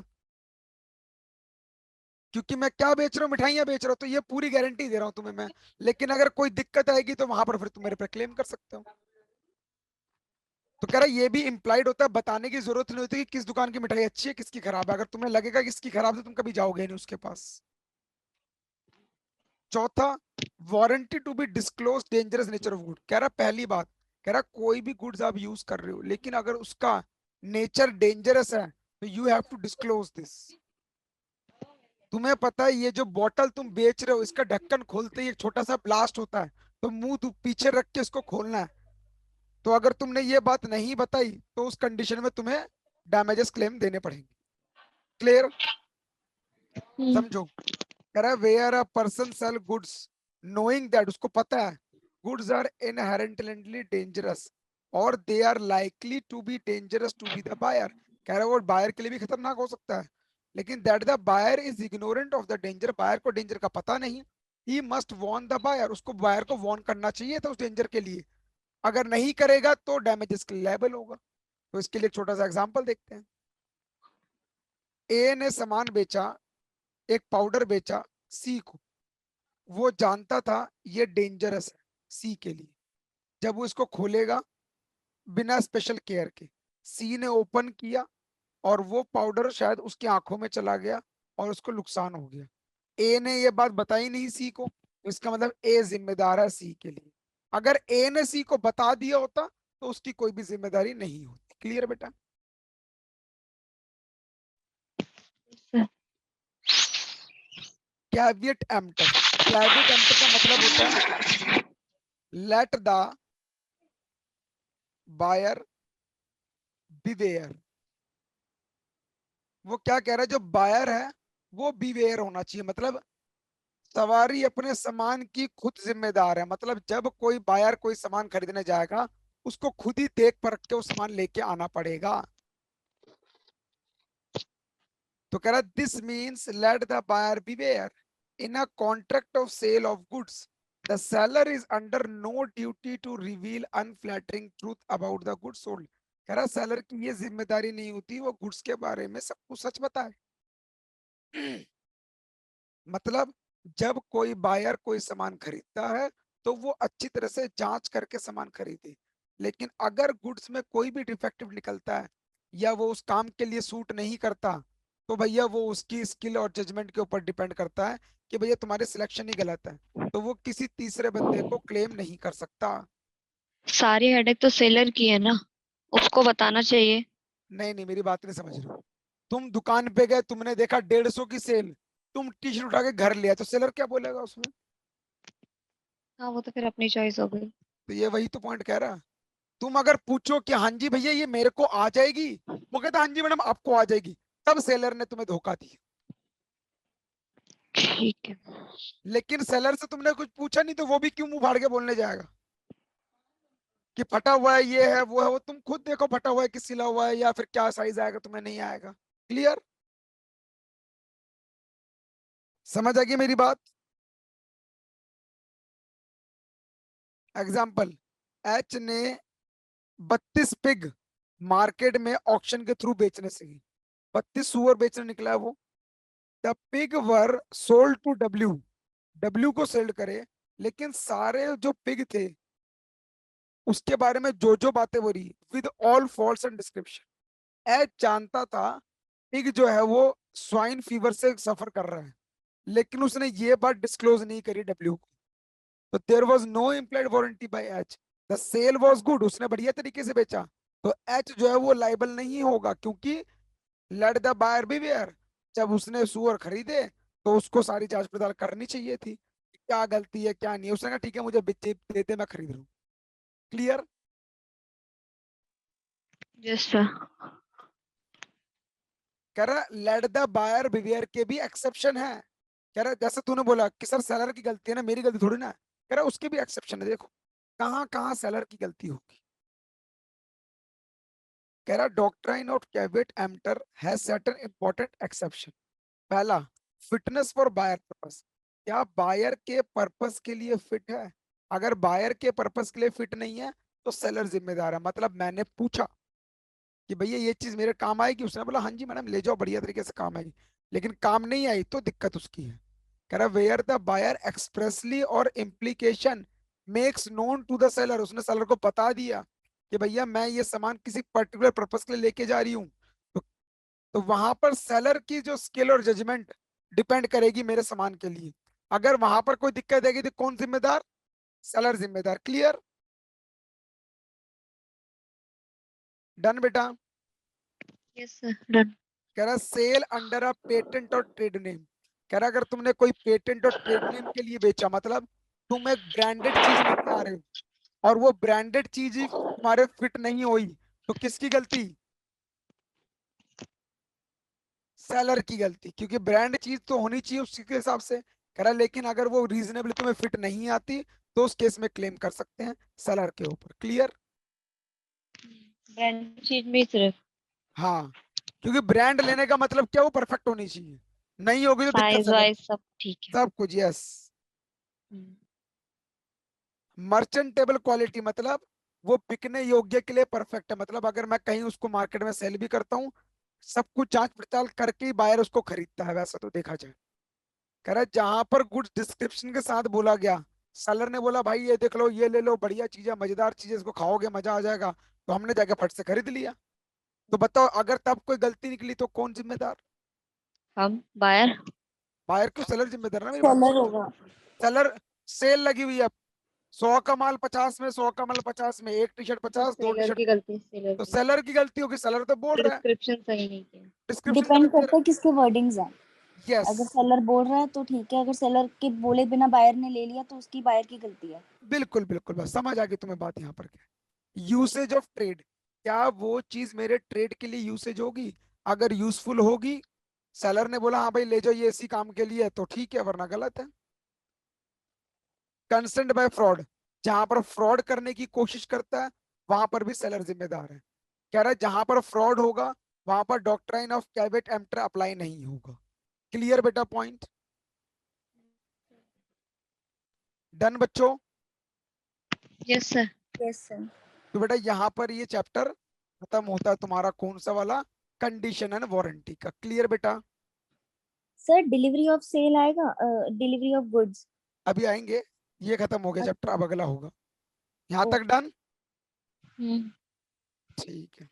क्योंकि मैं क्या बेच रहा हूँ, मिठाइयाँ बेच रहा हूँ, तो ये पूरी गारंटी दे रहा हूँ तुम्हें मैं। लेकिन अगर कोई दिक्कत आएगी तो वहां पर फिर तुम मेरे पे क्लेम कर सकते हो। तो कह रहा है ये भी इम्प्लाइड होता है, बताने की जरूरत नहीं होती कि किस दुकान की मिठाई अच्छी है किसकी खराब है। अगर तुम्हें लगेगा कि इसकी खराब है तो तुम कभी जाओगे नहीं उसके पास। चौथा, warranty to be disclose dangerous nature of good. कह रहा पहली बात, कह रहा कोई भी गुड्स आप यूज कर रहे हो लेकिन अगर उसका नेचर डेंजरस है तो you have to disclose this. तुम्हें पता है ये जो बोतल तुम बेच रहे हो इसका ढक्कन खोलते ही एक छोटा सा ब्लास्ट होता है, तो मुंह पीछे रख के इसको खोलना है। तो अगर तुमने ये बात नहीं बताई तो उस कंडीशन में तुम्हें डैमेजेस क्लेम देने पड़ेंगे। क्लियर? समझो। कह रहा है where a person sell goods knowing that, उसको पता है गुड्स आर इनहेरेंटली डेंजरस और they are likely to be dangerous to be the buyer. कह रहा है वो बायर के लिए भी खतरनाक हो सकता है, लेकिन that the buyer is ignorant of the danger, buyer को डेंजर का पता नहीं। He must warn the buyer, उसको बायर को वॉर्न करना चाहिए था उस डेंजर के लिए। अगर नहीं करेगा तो डैमेजेस के लेबल होगा। तो इसके लिए एक छोटा सा एग्जांपल देखते हैं। ए ने सामान बेचा, एक पाउडर बेचा सी को, वो जानता था ये डेंजरस है सी के लिए। जब वो इसको खोलेगा बिना स्पेशल केयर के, सी ने ओपन किया और वो पाउडर शायद उसकी आंखों में चला गया और उसको नुकसान हो गया। ए ने ये बात बताई नहीं सी को, तो इसका मतलब ए जिम्मेदार है सी के लिए। अगर ए ने सी को बता दिया होता तो उसकी कोई भी जिम्मेदारी नहीं होती। क्लियर बेटा? कैविएट एम्प्टर, कैविएट एम्प्टर का मतलब होता है लेट द बायर बिवेयर। वो क्या कह रहा है, जो बायर है वो बिवेयर होना चाहिए, मतलब सवारी अपने सामान की खुद जिम्मेदार है। मतलब जब कोई बायर कोई सामान खरीदने जाएगा उसको खुद ही देख परख के वो सामान लेके आना पड़ेगा। तो कह रहा this means let the buyer beware in a contract of sale of goods the seller is under no duty to reveal unflattering truth about the goods sold. कह रहा सेलर की ये जिम्मेदारी नहीं होती वो गुड्स के बारे में सब कुछ सच बताए। मतलब जब कोई बायर कोई सामान खरीदता है तो वो अच्छी तरह से जांच करके सामान खरीदे। लेकिन अगर गुड्स में कोई भी डिफेक्टिव निकलता है या वो उस काम के लिए सूट नहीं करता तो भैया वो उसकी स्किल और जजमेंट के ऊपर डिपेंड करता है कि भैया तुम्हारे सिलेक्शन ही गलत है, तो वो किसी तीसरे बंदे को क्लेम नहीं कर सकता। सारी हेडेक तो सेलर की है ना, उसको बताना चाहिए। नहीं नहीं, मेरी बात नहीं समझ रहे हो। तुम दुकान पे गए, तुमने देखा 150 की सेल, तुम टी शर्ट उठा के घर लिया तो सेलर क्या बोलेगा उसमें? हाँ वो तो फिर अपनी चॉइस हो गई। तो ये वही तो पॉइंट कह रहा है। तुम अगर पूछो कि हाँ जी भैया ये मेरे को आ जाएगी, वो कहता हाँ जी मैडम आपको आ जाएगी, तब सेलर ने तुम्हें धोखा दिया। ठीक है। लेकिन सेलर से तुमने कुछ पूछा नहीं तो वो भी क्यों मुंह फाड़ के बोलने जाएगा कि फटा हुआ है ये है वो है। वो तुम खुद देखो फटा हुआ है कि सिला हुआ है या फिर क्या साइज आएगा, तुम्हें नहीं आएगा। क्लियर? समझ आ गई मेरी बात? एग्जाम्पल, एच ने 32 पिग मार्केट में ऑक्शन के थ्रू बेचने से 32 सुअर बेचने निकला है वो। The pig were sold to W, W को सेल्ड करे, लेकिन सारे जो पिग थे उसके बारे में जो बातें हो रही with all faults and description, H जानता था पिग जो है वो स्वाइन फीवर से सफर कर रहा है, लेकिन उसने ये बात डिस्क्लोज नहीं करी डब्ल्यू को। तो there was no implied warranty by H, the sale was good, उसने बढ़िया तरीके से बेचा, तो एच जो है वो लाइबल नहीं होगा, क्योंकि लेट द बायर बीवेयर, जब उसने सुअर खरीदे तो उसको सारी जांच पड़ताल करनी चाहिए थी, क्या गलती है क्या नहीं है। उसने कहा ठीक है मुझे बेचे देते मैं खरीद लूं। क्लियर? Yes sir. कह रहा लेट द बायर बिवेयर के भी एक्सेप्शन है। कह रहा जैसे तूने बोला कि सर सेलर की गलती है ना, मेरी गलती थोड़ी ना है। कह रहा उसके भी एक्सेप्शन है, देखो कहाँ कहाँ सेलर की गलती होगी। कह रहा doctrine of कैवेट emptor has certain important exception. पहला, फिटनेस फॉर बायर पर्पस, क्या बायर के पर्पस के लिए फिट है? अगर बायर के पर्पस के लिए फिट नहीं है तो सेलर जिम्मेदार है। मतलब मैंने पूछा कि भैया ये चीज मेरे काम आएगी, उसने बोला हाँ जी मैडम ले जाओ बढ़िया तरीके से काम आएगी, लेकिन काम नहीं आई तो दिक्कत उसकी है। कह रहा वेयर द बायर एक्सप्रेसली और implication makes known to the seller, उसने सेलर को बता दिया कि भैया मैं ये सामान किसी पर्टिकुलर पर्पस के लिए लेके जा रही हूँ, तो वहां पर सेलर की जो स्किल और जजमेंट डिपेंड करेगी मेरे सामान के लिए। अगर वहां पर कोई दिक्कत आएगी तो कौन जिम्मेदार? सेलर जिम्मेदार। क्लियर? डन बेटा? Yes sir done. कह रहा सेल अंडर अ पेटेंट और ट्रेड नेम, कह रहा अगर तुमने कोई पेटेंट और ट्रेड नेम के लिए बेचा, मतलब तुम एक ब्रांडेड चीज लेके आ रहे हो और वो ब्रांडेड चीज ही तुम्हारे फिट नहीं हुई, तो किसकी गलती? सेलर की गलती, क्योंकि ब्रांड चीज तो होनी चाहिए उसके हिसाब से। कह रहा लेकिन अगर वो रीजनेबली तुम्हें फिट नहीं आती तो उस केस में क्लेम कर सकते हैं सेलर के ऊपर। क्लियर? ब्रांड चीज में सिर्फ हाँ, क्योंकि ब्रांड लेने का मतलब क्या, वो परफेक्ट होनी चाहिए, नहीं होगी तो दिक्कत साइज सेलर। वाइज सब ठीक है। सब कुछ यस। मर्चेंटेबल क्वालिटी मतलब वो बिकने योग्य के लिए परफेक्ट है, मतलब अगर मैं कहीं उसको मार्केट में सेल भी करता हूँ, सब कुछ जांच पड़ताल करके ही बायर उसको खरीदता है, वैसा तो देखा जाए। कह रहा है जहां पर गुड्स डिस्क्रिप्शन के साथ बोला गया, सेलर ने बोला भाई ये देख लो ये ले लो बढ़िया चीज है मजेदार चीज है इसको खाओगे मजा आ जाएगा, तो हमने जाके फट से खरीद लिया। तो बताओ अगर तब कोई गलती निकली तो कौन जिम्मेदार? हम बायर। बायर क्यों, सेलर जिम्मेदार ना, मेरी बात सेलर समझो। होगा। सेलर, सेल लगी हुई है 100 का माल 50 में, 100 का माल 50 में, एक टी शर्ट तो 50 दो टी सेलर शर्ट, की गलती, सेलर तो की सेलर की गलती होगी, सेलर तो बोल रहा है, डिस्क्रिप्शन सही नहीं किया। डिस्क्रिप्शन डिपेंड गलत दे करता रहा है किसके वर्डिंग्स हैं। है। यस, अगर सेलर बोल रहा है तो ठीक है, अगर सेलर के बोले बिना बायर ने ले लिया तो उसकी बायर की गलती है। बिल्कुल बिल्कुल, बस समझ आ गई तुम्हें बात यहाँ पर क्या। यूसेज ऑफ ट्रेड, क्या वो चीज मेरे ट्रेड के लिए यूसेज होगी? अगर यूजफुल होगी, सेलर ने बोला हाँ भाई ले जाओ ये इसी काम के लिए, तो ठीक है, वरना गलत है। कंसेंट बाय फ्रॉड, जहां पर फ्रॉड करने की कोशिश करता है वहां पर भी सेलर जिम्मेदार है। कह रहा है जहां पर फ्रॉड होगा वहां पर डॉक्ट्राइन ऑफ कैवेट एम्प्टर अप्लाई नहीं होगा। क्लियर बेटा पॉइंट? डन बच्चों? Yes sir. Yes sir. तो बेटा यहाँ पर ये चैप्टर खत्म होता है तुम्हारा, कौन सा वाला? कंडीशन एंड वारंटी का। क्लियर बेटा? सर डिलीवरी ऑफ सेल आएगा, डिलीवरी ऑफ गुड्स। अभी आएंगे, ये खत्म हो गया चैप्टर, अब अगला होगा। यहाँ तक डन? हम्म। ठीक है।